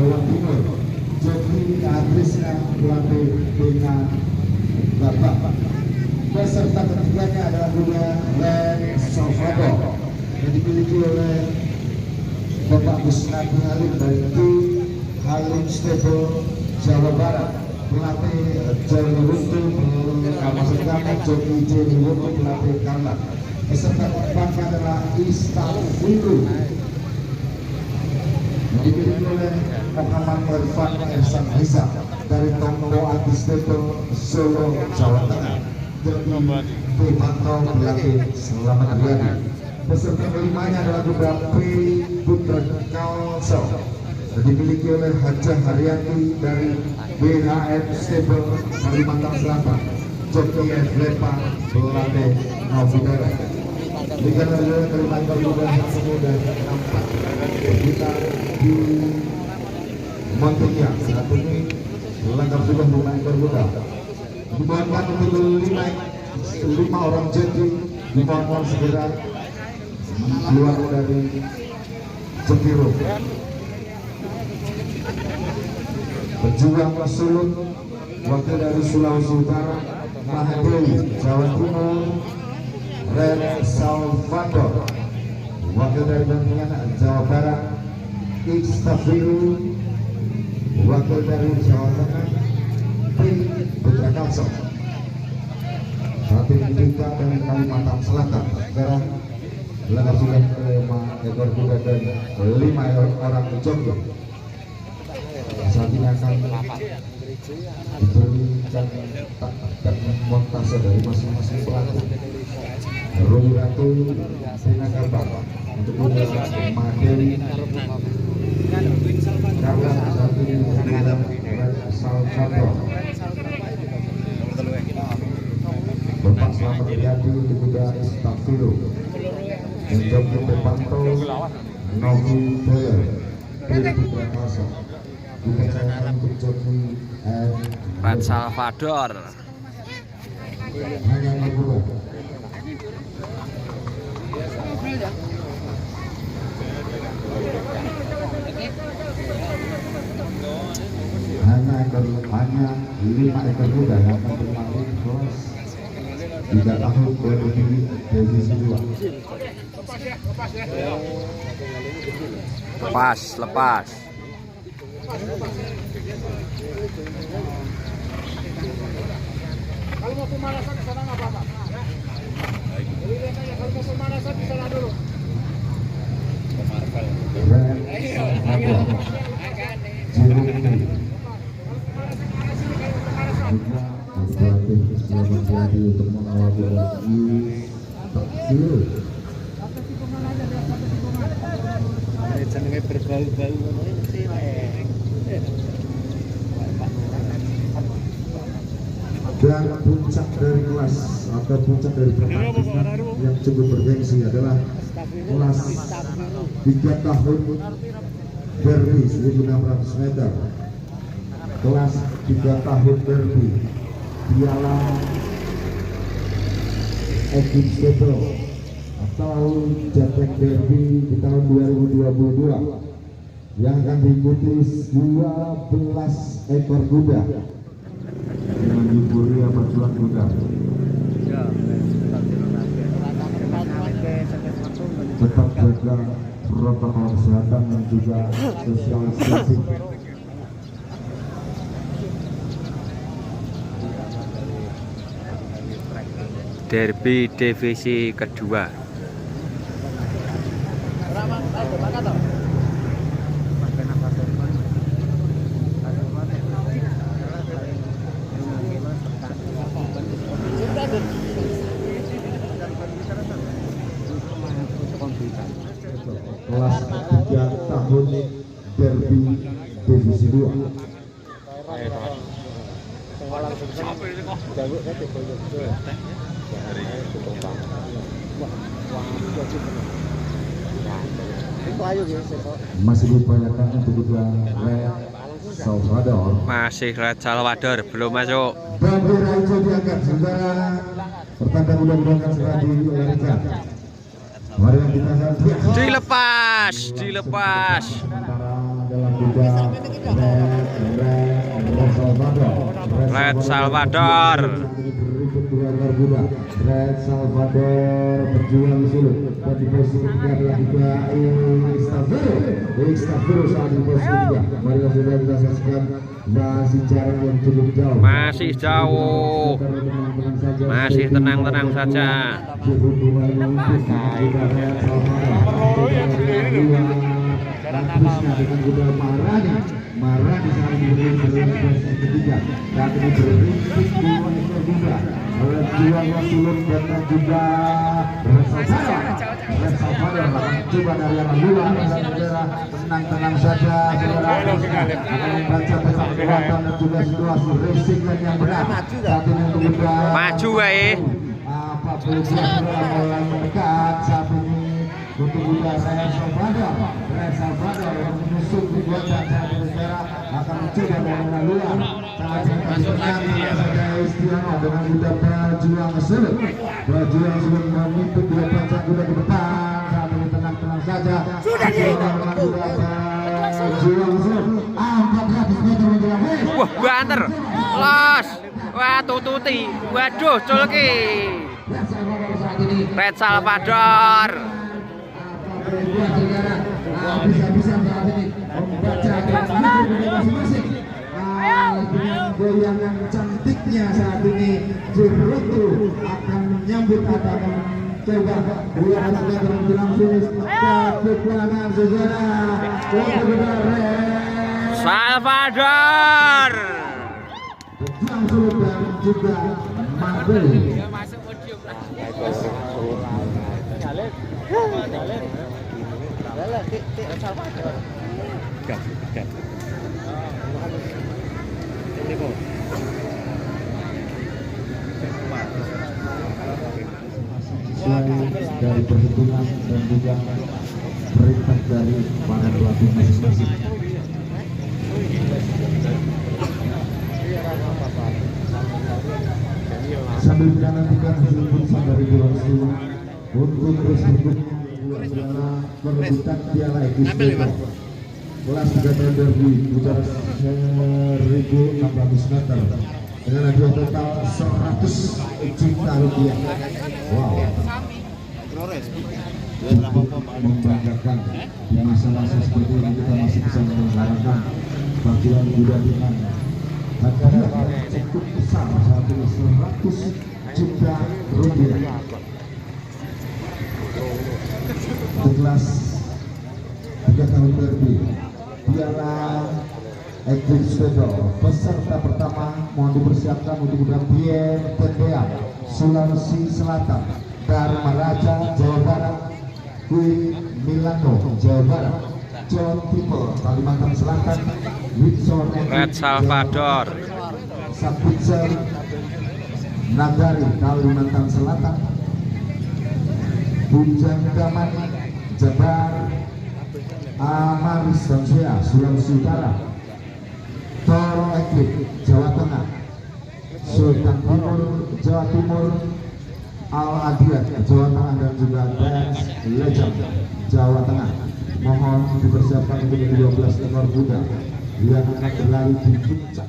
Jawa Timur, Joki Adrisna pelatih dengan Bapak. Peserta ketiganya adalah kuda Len Salvador yang dimiliki oleh Bapak Busnadi Halim dari tim Halim Stable Jawa Barat. Pelatih Joni Runtu, maksud kami Joki Joni Runtu, pelatih Karla. Peserta keempat adalah Istafilu dimiliki oleh Muhammad Irfan Ersan Risa dari Tombo Anti Stable Solo Jawa Tengah. Jadi Pantau pelatih Selamat Riyadi. Peserta kelimanya adalah kuda P Putra Kalso dimiliki oleh Hajah Haryati dari BHM Stable Kalimantan Selatan. Joki Lepa pelatih Novudara. Liga Nasional Kalimantan Barat Pemuda nampak kita di Montinya saat ini langkah sudah mulai berbuka. Dimohonkan untuk lima orang jadi dimohonkan segera keluar dari Cekiro. Pejuang Sulut wakil dari Sulawesi Utara, Mahadewi Jawa Timur, Ren Salvador wakil dari Banten Jawa Barat, Istafilu wakil dari Jawa Tengah, P Putra Kalso. Saat ini kita dari Kalimantan Selatan. Sekarang langkah sudah 5 ekor kuda dan 5 orang joki. Saat ini akan diberikan dan montase dari masing-masing pelatih. Rui Ratu Sina Kabar untuk kuda Mahadewi Karla saat ini dalam Salvador. Bapak Selamat Riyadi di kuda Istafilu dan joki Pepanto Novi Boyer dari Putra Kalso. Dipercayakan untuk joki Red Salvador. hanya berdua. Hanya 5 ekor kuda yang akan bermain kelas 3 tahun berdiri divisi 2. Lepas. Kalau mau pemanasan sana nggak apa-apa. Jadi katanya kalau mau pemanasan di sana dulu. Untuk mengawal Jenenge berbau-bau dan puncak dari kelas atau puncak dari pertandingan yang cukup bergengsi adalah kelas 3 tahun derby 1600 meter. Kelas 3 tahun derby Piala Ekim Stable atau Jateng Derby di tahun 2022 yang akan diikuti 12 ekor kuda dengan diburi perjuangan kuda. Tetap jaga protokol kesehatan dan juga sosialisasi. Derby divisi kedua. Kelas 3 tahun derby divisi 2. Masih diupayakan untuk kuda Red Salvador. Masih Red Salvador belum masuk. Bendera hijau diangkat, saudara. Pertandingan mudah-mudahan akan segera dilarikan. Mari kita Dilepas. sementara dalam juga Red Salvador. Red Salvador berjuang sulit dan di posisi ketiga adalah juga Istavero saat di posisi ketiga. Mari sudah kita saksikan masih jarak yang cukup jauh. Masih jauh. Masih tenang-tenang saja. Dengan kuda Marani saat ini posisi ketiga dan ini berimpit dua ekor kuda. Juang sulut dan juga Red Salvador coba dari arah luar saudara, tenang-tenang saja saudara, akan membaca peta kekuatan dan juga situasi racing yang benar. Saat ini untuk kuda Maju apa polisi mulai mendekat saat ini untuk kuda Red Salvador menyusul di belakang saat ini saudara akan mencoba dari luar. Saat ini pastinya saja Istiano dengan kuda Berjuang sulit memimpin dua pasang kuda ke depan. Saat ini tenang-tenang saja. Sudah dengan kuda Berjuang sulit 400 meter menjelang. Wah, banter. Los. Wah, tututi. Waduh, colki. Red Salvador. Bisa-bisa saat ini membaca masing-masing. Goyangan cantiknya saat ini Jerutu akan menyambut atau mencoba dua anak berlangsung ke pelanggan saudara Salvador. Berjuang sulit dan juga Mabel. Sesuai dari perhitungan dan juga perintah dari para pelatih masing-masing. Sambil kita nantikan hasil putusan dari Bawaslu untuk terus berikutnya perebutan Piala Equisteto kelas 3 tahun derby putar 1.600 meter dengan hadiah total 100 juta rupiah. Wow, membanggakan di masa-masa seperti ini kita masih bisa menyelenggarakan bagian kuda dengan hadiah cukup besar saat ini 100 juta rupiah. Kelas 3 tahun derby Piala Equisteto peserta pertama mohon dipersiapkan untuk kuda BMTBA Sulawesi Selatan, Dharma Raja Jawa Barat, Queen Milano Jawa Barat, John Timur Kalimantan Selatan, Windsor Red Salvador, Sapitzer Nagari Kalimantan Selatan, Bujang Damani Jabar, Amaris Samsia Sulawesi Utara, Toro Eklip Jawa Tengah, Sultan Timur Jawa Timur, Al Adiat Jawa Tengah dan juga Dance Legend Jawa Tengah. Mohon dipersiapkan untuk 12 ekor kuda yang akan berlari di puncak.